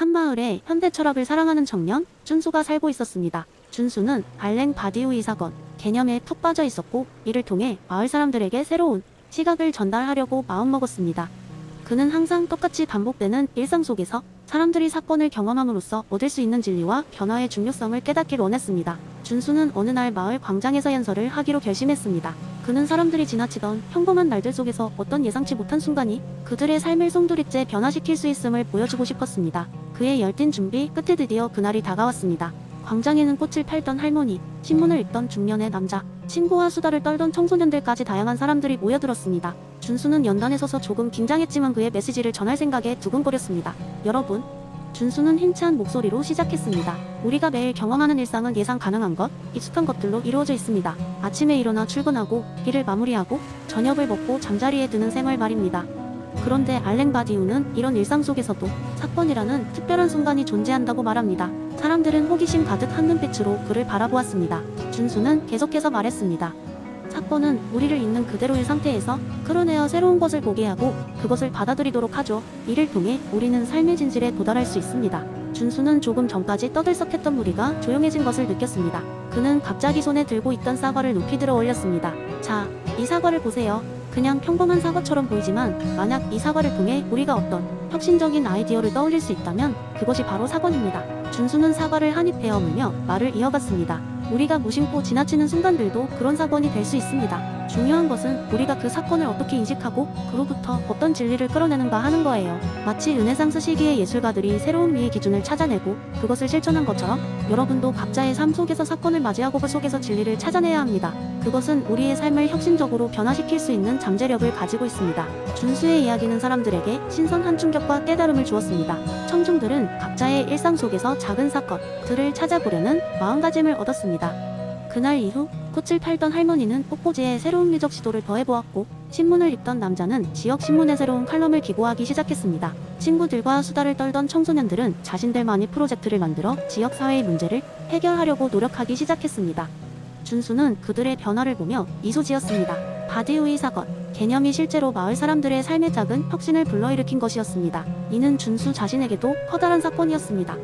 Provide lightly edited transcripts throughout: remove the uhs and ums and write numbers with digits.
한 마을에 현대 철학을 사랑하는 청년 준수가 살고 있었습니다. 준수는 알랭 바디우이 사건 개념에 푹 빠져 있었고, 이를 통해 마을 사람들에게 새로운 시각을 전달하려고 마음먹었습니다. 그는 항상 똑같이 반복되는 일상 속에서 사람들이 사건을 경험함으로써 얻을 수 있는 진리와 변화의 중요성을 깨닫길 원했습니다. 준수는 어느 날 마을 광장에서 연설을 하기로 결심했습니다. 그는 사람들이 지나치던 평범한 날들 속에서 어떤 예상치 못한 순간이 그들의 삶을 송두리째 변화시킬 수 있음을 보여주고 싶었습니다. 그의 열띤 준비 끝에 드디어 그날이 다가왔습니다. 광장에는 꽃을 팔던 할머니, 신문을 읽던 중년의 남자, 친구와 수다를 떨던 청소년들까지 다양한 사람들이 모여들었습니다. 준수는 연단에 서서 조금 긴장했지만 그의 메시지를 전할 생각에 두근거렸습니다. 여러분, 준수는 힘찬 목소리로 시작했습니다. 우리가 매일 경험하는 일상은 예상 가능한 것, 익숙한 것들로 이루어져 있습니다. 아침에 일어나 출근하고, 일을 마무리하고, 저녁을 먹고 잠자리에 드는 생활 말입니다. 그런데 알랭 바디우는 이런 일상 속에서도 사건이라는 특별한 순간이 존재한다고 말합니다. 사람들은 호기심 가득한 눈빛으로 그를 바라보았습니다. 준수는 계속해서 말했습니다. 사건은 우리를 있는 그대로의 상태에서 끌어내어 새로운 것을 보게 하고 그것을 받아들이도록 하죠. 이를 통해 우리는 삶의 진실에 도달할 수 있습니다. 준수는 조금 전까지 떠들썩했던 무리가 조용해진 것을 느꼈습니다. 그는 갑자기 손에 들고 있던 사과를 높이 들어 올렸습니다. 자, 이 사과를 보세요. 그냥 평범한 사과처럼 보이지만 만약 이 사과를 통해 우리가 어떤 혁신적인 아이디어를 떠올릴 수 있다면 그것이 바로 사건입니다. 준수는 사과를 한 입 베어물며 말을 이어갔습니다. 우리가 무심코 지나치는 순간들도 그런 사건이 될 수 있습니다. 중요한 것은 우리가 그 사건을 어떻게 인식하고 그로부터 어떤 진리를 끌어내는가 하는 거예요. 마치 르네상스 시기의 예술가들이 새로운 미의 기준을 찾아내고 그것을 실천한 것처럼 여러분도 각자의 삶 속에서 사건을 맞이하고 그 속에서 진리를 찾아내야 합니다. 그것은 우리의 삶을 혁신적으로 변화시킬 수 있는 잠재력을 가지고 있습니다. 준수의 이야기는 사람들에게 신선한 충격과 깨달음을 주었습니다. 청중들은 각자의 일상 속에서 작은 사건들을 찾아보려는 마음가짐을 얻었습니다. 그날 이후 꽃을 팔던 할머니는 꽃꽂이에 새로운 미적 시도를 더해보았고, 신문을 읽던 남자는 지역 신문에 새로운 칼럼을 기고하기 시작했습니다. 친구들과 수다를 떨던 청소년들은 자신들만의 프로젝트를 만들어 지역 사회의 문제를 해결하려고 노력하기 시작했습니다. 준수는 그들의 변화를 보며 미소 지었습니다. 바디우이 사건 개념이 실제로 마을 사람들의 삶의 작은 혁신을 불러일으킨 것이었습니다. 이는 준수 자신에게도 커다란 사건이었습니다.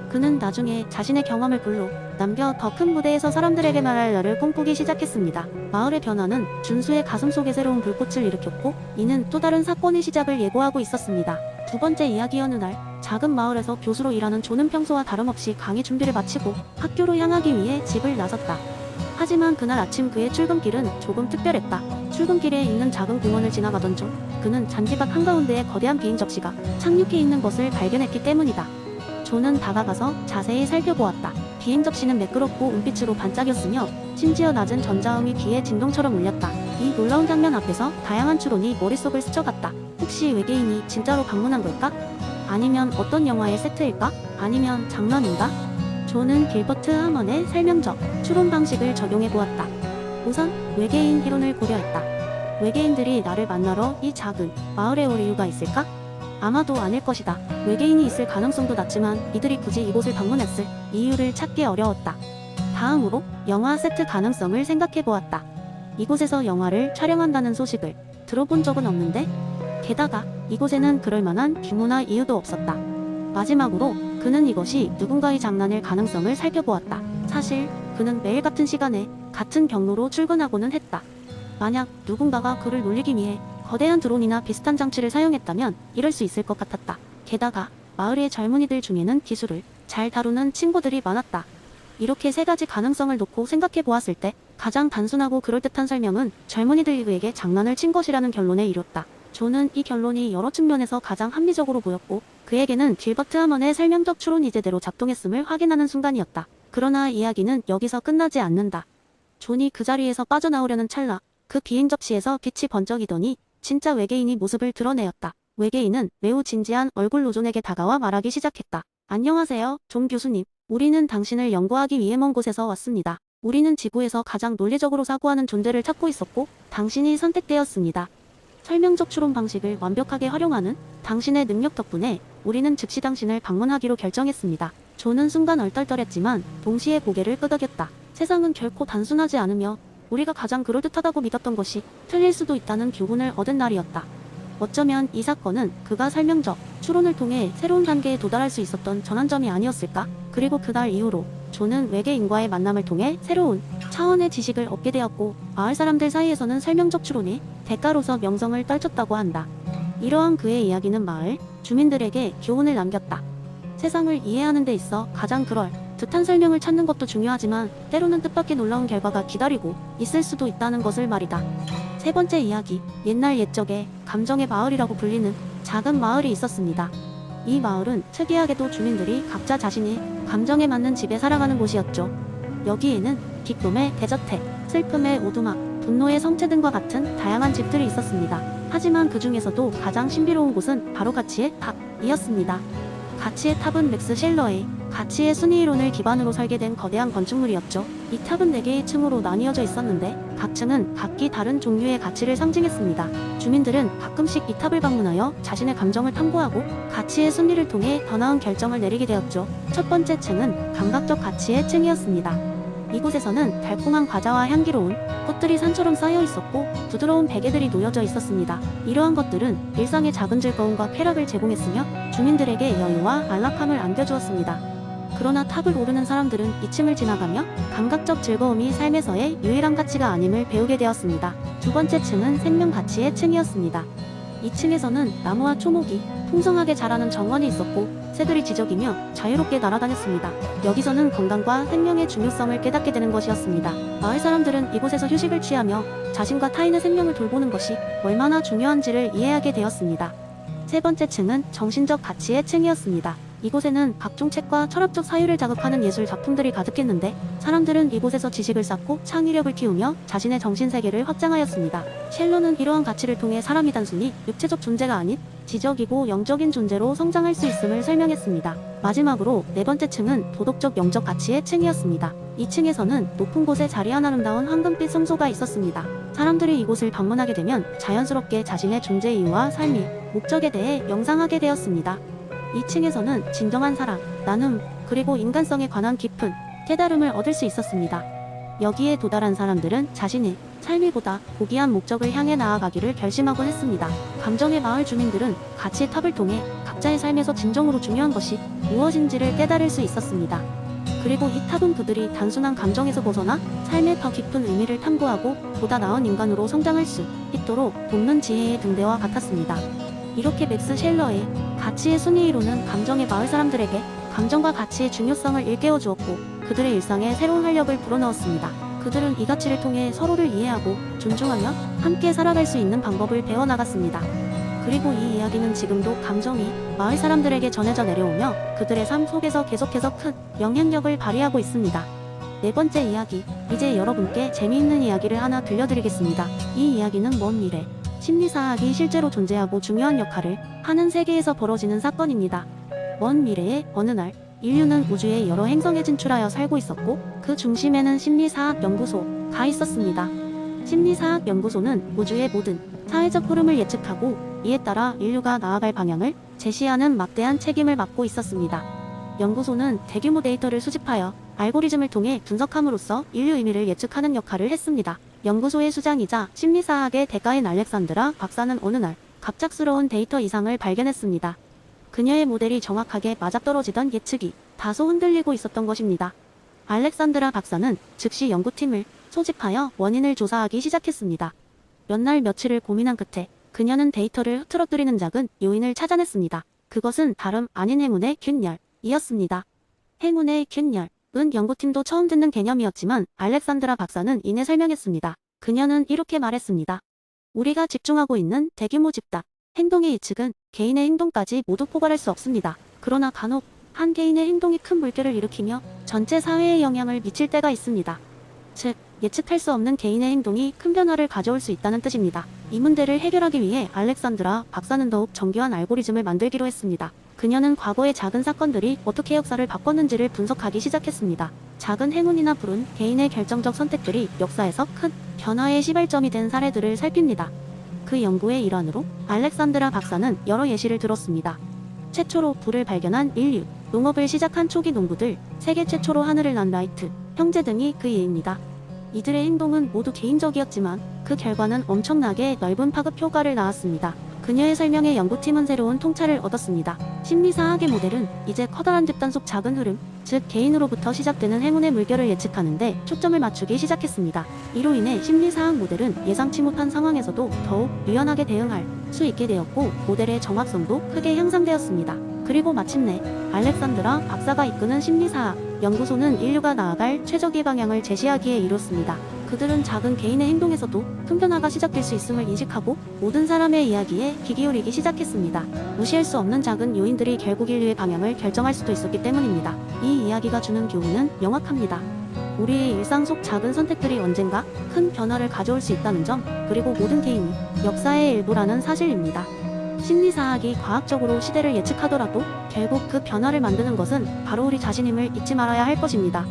그는 나중에 자신의 경험을 글로 남겨 더 큰 무대에서 사람들에게 말할 날을 꿈꾸기 시작했습니다. 마을의 변화는 준수의 가슴속에 새로운 불꽃을 일으켰고, 이는 또 다른 사건의 시작을 예고하고 있었습니다. 두 번째 이야기. 어느 날 작은 마을에서 교수로 일하는 조는 평소와 다름없이 강의 준비를 마치고 학교로 향하기 위해 집을 나섰다. 하지만 그날 아침 그의 출근길은 조금 특별했다. 출근길에 있는 작은 공원을 지나가던 중 그는 잔디밭 한가운데에 거대한 비행 접시가 착륙해 있는 것을 발견했기 때문이다. 조는 다가가서 자세히 살펴보았다. 비행 접시는 매끄럽고 은빛으로 반짝였으며 심지어 낮은 전자음이 귀에 진동처럼 울렸다. 이 놀라운 장면 앞에서 다양한 추론이 머릿속을 스쳐갔다. 혹시 외계인이 진짜로 방문한 걸까? 아니면 어떤 영화의 세트일까? 아니면 장난인가? 조는 길버트 하먼의 설명적 추론 방식을 적용해 보았다. 우선 외계인 이론을 고려했다. 외계인들이 나를 만나러 이 작은 마을에 올 이유가 있을까? 아마도 아닐 것이다. 외계인이 있을 가능성도 낮지만 이들이 굳이 이곳을 방문했을 이유를 찾기 어려웠다. 다음으로 영화 세트 가능성을 생각해 보았다. 이곳에서 영화를 촬영한다는 소식을 들어본 적은 없는데, 게다가 이곳에는 그럴 만한 규모나 이유도 없었다. 마지막으로 그는 이것이 누군가의 장난일 가능성을 살펴보았다. 사실 그는 매일 같은 시간에 같은 경로로 출근하고는 했다. 만약 누군가가 그를 놀리기 위해 거대한 드론이나 비슷한 장치를 사용했다면 이럴 수 있을 것 같았다. 게다가 마을의 젊은이들 중에는 기술을 잘 다루는 친구들이 많았다. 이렇게 세 가지 가능성을 놓고 생각해 보았을 때 가장 단순하고 그럴듯한 설명은 젊은이들에게 장난을 친 것이라는 결론에 이뤘다. 조는 이 결론이 여러 측면에서 가장 합리적으로 보였고, 그에게는 길버트 하먼의 설명적 추론이 제대로 작동했음을 확인하는 순간이었다. 그러나 이야기는 여기서 끝나지 않는다. 존이 그 자리에서 빠져나오려는 찰나 그 비행 접시에서 빛이 번쩍이더니 진짜 외계인이 모습을 드러내었다. 외계인은 매우 진지한 얼굴로 존에게 다가와 말하기 시작했다. 안녕하세요, 존 교수님. 우리는 당신을 연구하기 위해 먼 곳에서 왔습니다. 우리는 지구에서 가장 논리적으로 사고하는 존재를 찾고 있었고 당신이 선택되었습니다. 설명적 추론 방식을 완벽하게 활용하는 당신의 능력 덕분에 우리는 즉시 당신을 방문하기로 결정했습니다. 존은 순간 얼떨떨했지만 동시에 고개를 끄덕였다. 세상은 결코 단순하지 않으며 우리가 가장 그럴듯하다고 믿었던 것이 틀릴 수도 있다는 교훈을 얻은 날이었다. 어쩌면 이 사건은 그가 설명적 추론을 통해 새로운 단계에 도달할 수 있었던 전환점이 아니었을까? 그리고 그날 이후로 존은 외계인과의 만남을 통해 새로운 차원의 지식을 얻게 되었고, 마을 사람들 사이에서는 설명적 추론이 대가로서 명성을 떨쳤다고 한다. 이러한 그의 이야기는 마을 주민들에게 교훈을 남겼다. 세상을 이해하는 데 있어 가장 그럴 듯한 설명을 찾는 것도 중요하지만 때로는 뜻밖의 놀라운 결과가 기다리고 있을 수도 있다는 것을 말이다. 세 번째 이야기, 옛날 옛적에 감정의 마을이라고 불리는 작은 마을이 있었습니다. 이 마을은 특이하게도 주민들이 각자 자신의 감정에 맞는 집에 살아가는 곳이었죠. 여기에는 기쁨의 대저택, 슬픔의 오두막, 분노의 성체 등과 같은 다양한 집들이 있었습니다. 하지만 그 중에서도 가장 신비로운 곳은 바로 가치의 탑이었습니다. 가치의 탑은 맥스 셸러의 가치의 순위 이론을 기반으로 설계된 거대한 건축물이었죠. 이 탑은 4개의 층으로 나뉘어져 있었는데 각 층은 각기 다른 종류의 가치를 상징했습니다. 주민들은 가끔씩 이 탑을 방문하여 자신의 감정을 탐구하고 가치의 순위를 통해 더 나은 결정을 내리게 되었죠. 첫 번째 층은 감각적 가치의 층이었습니다. 이곳에서는 달콤한 과자와 향기로운 꽃들이 산처럼 쌓여 있었고 부드러운 베개들이 놓여져 있었습니다. 이러한 것들은 일상의 작은 즐거움과 쾌락을 제공했으며 주민들에게 여유와 안락함을 안겨주었습니다. 그러나 탑을 오르는 사람들은 이 층을 지나가며 감각적 즐거움이 삶에서의 유일한 가치가 아님을 배우게 되었습니다. 두 번째 층은 생명 가치의 층이었습니다. 이 층에서는 나무와 초목이 풍성하게 자라는 정원이 있었고 새들이 지저귀며 자유롭게 날아다녔습니다. 여기서는 건강과 생명의 중요성을 깨닫게 되는 것이었습니다. 마을 사람들은 이곳에서 휴식을 취하며 자신과 타인의 생명을 돌보는 것이 얼마나 중요한지를 이해하게 되었습니다. 세 번째 층은 정신적 가치의 층이었습니다. 이곳에는 각종 책과 철학적 사유를 자극하는 예술 작품들이 가득했는데 사람들은 이곳에서 지식을 쌓고 창의력을 키우며 자신의 정신세계를 확장하였습니다. 셸러는 이러한 가치를 통해 사람이 단순히 육체적 존재가 아닌 지적이고 영적인 존재로 성장할 수 있음을 설명했습니다. 마지막으로 네 번째 층은 도덕적 영적 가치의 층이었습니다. 이 층에서는 높은 곳에 자리한 아름다운 황금빛 성소가 있었습니다. 사람들이 이곳을 방문하게 되면 자연스럽게 자신의 존재 이유와 삶의 목적에 대해 명상하게 되었습니다. 이 층에서는 진정한 사랑, 나눔, 그리고 인간성에 관한 깊은 깨달음을 얻을 수 있었습니다. 여기에 도달한 사람들은 자신의 삶이 보다 고귀한 목적을 향해 나아가기를 결심하곤 했습니다. 감정의 마을 주민들은 가치의 탑을 통해 각자의 삶에서 진정으로 중요한 것이 무엇인지를 깨달을 수 있었습니다. 그리고 이 탑은 그들이 단순한 감정에서 벗어나 삶의 더 깊은 의미를 탐구하고 보다 나은 인간으로 성장할 수 있도록 돕는 지혜의 등대와 같았습니다. 이렇게 맥스 셸러의 가치의 순위이론은 감정의 마을 사람들에게 감정과 가치의 중요성을 일깨워 주었고 그들의 일상에 새로운 활력을 불어넣었습니다. 그들은 이 가치를 통해 서로를 이해하고 존중하며 함께 살아갈 수 있는 방법을 배워나갔습니다. 그리고 이 이야기는 지금도 감정이 마을 사람들에게 전해져 내려오며 그들의 삶 속에서 계속해서 큰 영향력을 발휘하고 있습니다. 네 번째 이야기, 이제 여러분께 재미있는 이야기를 하나 들려드리겠습니다. 이 이야기는 먼 미래 심리사학이 실제로 존재하고 중요한 역할을 하는 세계에서 벌어지는 사건입니다. 먼 미래의 어느 날 인류는 우주의 여러 행성에 진출하여 살고 있었고 그 중심에는 심리사학 연구소가 있었습니다. 심리사학 연구소는 우주의 모든 사회적 흐름을 예측하고 이에 따라 인류가 나아갈 방향을 제시하는 막대한 책임을 맡고 있었습니다. 연구소는 대규모 데이터를 수집하여 알고리즘을 통해 분석함으로써 인류 의미를 예측하는 역할을 했습니다. 연구소의 수장이자 심리사학의 대가인 알렉산드라 박사는 어느 날 갑작스러운 데이터 이상을 발견했습니다. 그녀의 모델이 정확하게 맞아떨어지던 예측이 다소 흔들리고 있었던 것입니다. 알렉산드라 박사는 즉시 연구팀을 소집하여 원인을 조사하기 시작했습니다. 몇 날 며칠을 고민한 끝에 그녀는 데이터를 흐트러뜨리는 작은 요인을 찾아냈습니다. 그것은 다름 아닌 행운의 균열이었습니다. 행운의 균열은 연구팀도 처음 듣는 개념이었지만 알렉산드라 박사는 이내 설명했습니다. 그녀는 이렇게 말했습니다. 우리가 집중하고 있는 대규모 집단 행동의 예측은 개인의 행동까지 모두 포괄할 수 없습니다. 그러나 간혹 한 개인의 행동이 큰 물결을 일으키며 전체 사회에 영향을 미칠 때가 있습니다. 즉, 예측할 수 없는 개인의 행동이 큰 변화를 가져올 수 있다는 뜻입니다. 이 문제를 해결하기 위해 알렉산드라 박사는 더욱 정교한 알고리즘을 만들기로 했습니다. 그녀는 과거의 작은 사건들이 어떻게 역사를 바꿨는지를 분석하기 시작했습니다. 작은 행운이나 불운, 개인의 결정적 선택들이 역사에서 큰 변화의 시발점이 된 사례들을 살핍니다. 그 연구의 일환으로 알렉산드라 박사는 여러 예시를 들었습니다. 최초로 불을 발견한 인류, 농업을 시작한 초기 농부들, 세계 최초로 하늘을 난 라이트, 형제 등이 그 예입니다. 이들의 행동은 모두 개인적이었지만 그 결과는 엄청나게 넓은 파급 효과를 낳았습니다. 그녀의 설명에 연구팀은 새로운 통찰을 얻었습니다. 심리사학의 모델은 이제 커다란 집단 속 작은 흐름, 즉 개인으로부터 시작되는 행운의 물결을 예측하는데 초점을 맞추기 시작했습니다. 이로 인해 심리사학 모델은 예상치 못한 상황에서도 더욱 유연하게 대응할 수 있게 되었고, 모델의 정확성도 크게 향상되었습니다. 그리고 마침내 알렉산드라 박사가 이끄는 심리사학 연구소는 인류가 나아갈 최적의 방향을 제시하기에 이뤘습니다. 그들은 작은 개인의 행동에서도 큰 변화가 시작될 수 있음을 인식하고 모든 사람의 이야기에 귀 기울이기 시작했습니다. 무시할 수 없는 작은 요인들이 결국 인류의 방향을 결정할 수도 있었기 때문입니다. 이 이야기가 주는 교훈은 명확합니다. 우리의 일상 속 작은 선택들이 언젠가 큰 변화를 가져올 수 있다는 점, 그리고 모든 개인이 역사의 일부라는 사실입니다. 심리사학이 과학적으로 시대를 예측하더라도 결국 그 변화를 만드는 것은 바로 우리 자신임을 잊지 말아야 할 것입니다.